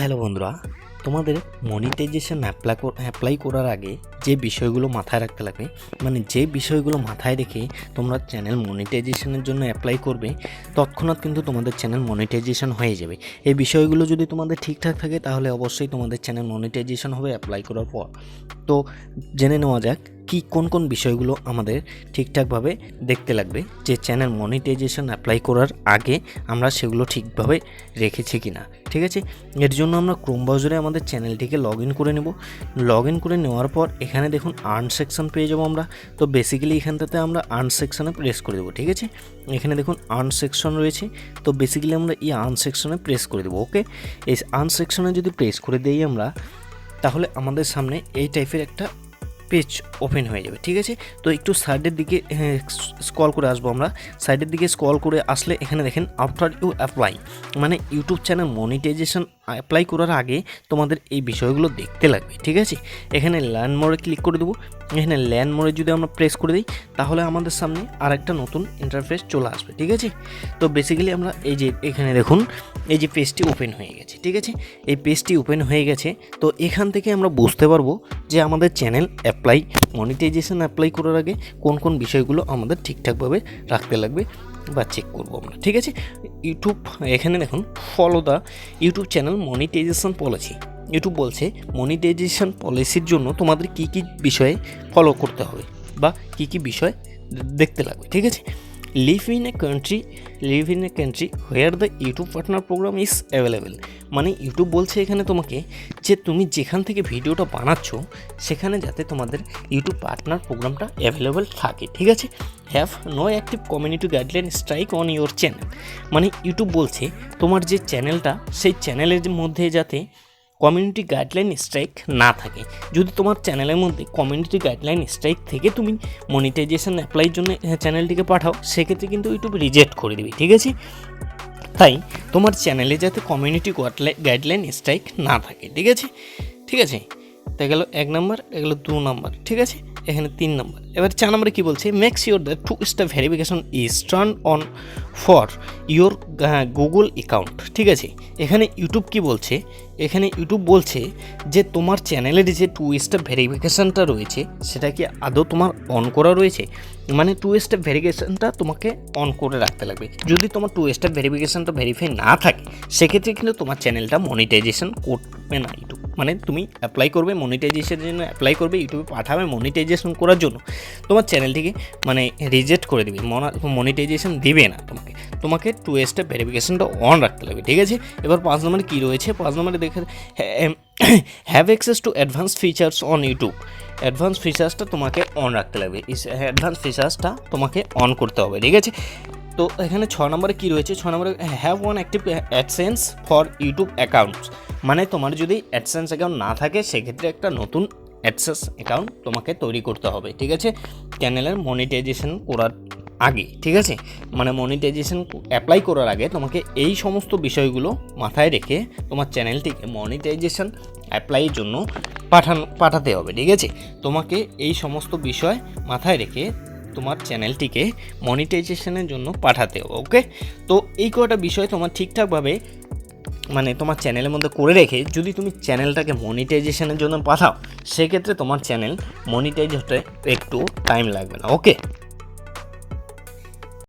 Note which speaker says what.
Speaker 1: Hello বন্ধুরা, তোমাদের monetization apply করার আগে যে বিষয়গুলো মাথায় রাখতে লাগবে, মানে যে বিষয়গুলো মাথায় রেখে তোমরা চ্যানেল মনিটাইজেশনের জন্য অ্যাপ্লাই করবে, তৎক্ষণাৎ কিন্তু তোমাদের চ্যানেল মনিটাইজেশন হয়ে যাবে। এই বিষয়গুলো যদি তোমাদের ঠিকঠাক থাকে তাহলে অবশ্যই তোমাদের চ্যানেল মনিটাইজেশন হবে অ্যাপ্লাই করার পর। তো জেনে নেওয়া যাক কোন কোন বিষয়গুলো আমাদের ঠিকঠাকভাবে দেখতে লাগবে যে চ্যানেল মনিটাইজেশন অ্যাপ্লাই করার আগে আমরা সেগুলো ঠিকভাবে রেখেছি কি না। ঠিক আছে, এর জন্য আমরা ক্রোম ব্রাউজারে আমাদের চ্যানেলটিকে লগ ইন করে নেব। লগ ইন করে নেওয়ার পর এখানে দেখুন আর্ন সেকশন পেয়ে যাবো আমরা। তো বেসিক্যালি এখানটাতে আমরা আর্ন সেকশনে প্রেস করে দেবো। ঠিক আছে, এখানে দেখুন আর্ন সেকশন রয়েছে। তো বেসিক্যালি আমরা এই আর্ন সেকশনে প্রেস করে দেবো। ওকে, এই আর্ন সেকশনে যদি প্রেস করে দিই আমরা, তাহলে আমাদের সামনে এই টাইপের একটা পেজ ওপেন হয়ে যাবে। ঠিক আছে, তো একটু সাইডের দিকে স্ক্রল করে আসবো আমরা। সাইডের দিকে স্ক্রল করে আসলে এখানে দেখেন আফটার ইউ অ্যাপ্লাই, মানে ইউটিউব চ্যানেল মনিটাইজেশন অ্যাপ্লাই করার আগে তোমাদের এই বিষয়গুলো দেখতে লাগবে। ঠিক আছে, এখানে ল্যান্ড মোড়ে ক্লিক করে দেবো। এখানে ল্যান্ড মোড়ে যদি আমরা প্রেস করে দিই তাহলে আমাদের সামনে আরেকটা নতুন ইন্টারফেস চলে আসবে। ঠিক আছে, তো বেসিক্যালি আমরা এই যে এখানে দেখুন এই যে পেজটি ওপেন হয়ে গেছে। ঠিক আছে, এই পেজটি ওপেন হয়ে গেছে। তো এখান থেকে আমরা বুঝতে পারবো যে আমাদের চ্যানেল মনিটাইজেশন অ্যাপ্লাই করার আগে কোন কোন বিষয়গুলো আমাদের ঠিকঠাকভাবে রাখতে লাগবে বা চেক করবো আমরা। ঠিক আছে, ইউটিউব এখানে দেখুন follow the YouTube channel monetization policy. YouTube বলছে মনিটাইজেশন পলিসির জন্য তোমাদের কী কী বিষয়ে ফলো করতে হবে বা কী কী বিষয় দেখতে লাগবে। ঠিক আছে, live in a country where the YouTube partner program is available. মানে ইউটিউব বলছে এখানে তোমাকে যে তুমি যেখান থেকে ভিডিওটা বানাচ্ছ সেখানে যাতে তোমাদের ইউটিউব পার্টনার প্রোগ্রামটা অ্যাভেলেবেল থাকে। ঠিক আছে, have no active community guideline strike on your channel. মানে ইউটিউব বলছে তোমার যে চ্যানেলটা সেই চ্যানেলের মধ্যে যাতে কমিউনিটি গাইডলাইন স্ট্রাইক না থাকে। যদি তোমার চ্যানেলের মধ্যে কমিউনিটি গাইডলাইন স্ট্রাইক থেকে তুমি মনিটাইজেশন অ্যাপ্লাইয়ের জন্য চ্যানেলটিকে পাঠাও, সেক্ষেত্রে কিন্তু ইউটিউব রিজেক্ট করে দেবে। ঠিক আছে, তাই তোমার চ্যানেলে যাতে কমিউনিটি গাইডলাইন স্ট্রাইক না থাকে। ঠিক আছে, ঠিক আছে, তা গেল 1 নম্বর, এগুলো 2 নম্বর। ঠিক আছে, এখানে 3 নম্বর। এবার 4 নম্বরে কী বলছে, make sure that 2 step verification is turn on for your Google account. ঠিক আছে, এখানে ইউটিউব কি বলছে, এখানে ইউটিউব বলছে যে তোমার চ্যানেলের যে 2 স্টেপ ভেরিফিকেশানটা রয়েছে সেটা কি আদৌ তোমার অন করা রয়েছে। মানে 2 স্টেপ ভেরিফিকেশানটা তোমাকে অন করে রাখতে লাগবে। যদি তোমার 2 স্টেপ ভেরিফিকেশানটা ভেরিফাই না থাকে সেক্ষেত্রে কিন্তু তোমার চ্যানেলটা মনিটাইজেশন করবে না ইউটিউব। মানে তুমি অ্যাপ্লাই করবে মনিটাইজেশনের জন্য, অ্যাপ্লাই করবে ইউটিউবে পাঠাবে মনিটাইজেশন করার জন্য, তোমার চ্যানেলটিকে মানে রিজেক্ট করে দেবে, মনিটাইজেশন দেবে না তোমাকে 2 স্টেপ ভেরিফিকেশনটা অন রাখতে লাগবে। ঠিক আছে, এবার 5 নম্বরে কী রয়েছে, 5 নম্বরে দেখে have access to advance features on YouTube. Advance ফিচার্সটা তোমাকে অন রাখতে লাগবে, অ্যাডভান্স ফিচার্সটা তোমাকে অন করতে হবে। ঠিক আছে, তো এখানে 6 নম্বরে কী রয়েছে, 6 নম্বরে have one active AdSense for YouTube accounts. মানে তোমার যদি অ্যাডসেন্স অ্যাকাউন্ট না থাকে সেক্ষেত্রে একটা নতুন অ্যাডসেন্স অ্যাকাউন্ট তোমাকে তৈরি করতে হবে। ঠিক আছে, চ্যানেলের মনিটাইজেশন করার আগে। ঠিক আছে, মানে মনিটাইজেশন অ্যাপ্লাই করার আগে তোমাকে এই সমস্ত বিষয়গুলো মাথায় রেখে তোমার চ্যানেলটিকে মনিটাইজেশন অ্যাপ্লাইয়ের জন্য পাঠাতে হবে। ঠিক আছে, তোমাকে এই সমস্ত বিষয় মাথায় রেখে তোমার চ্যানেলটিকে মনিটাইজেশনের জন্য পাঠাতে হবে। ওকে, তো এই কটা বিষয় তোমার ঠিকঠাকভাবে মানে তোমার চ্যানেলের মধ্যে করে রেখে যদি তুমি চ্যানেলটাকে মনিটাইজেশনের জন্য পাঠাও সেক্ষেত্রে তোমার চ্যানেল মনিটাইজ হতে একটু টাইম লাগবে না। ওকে।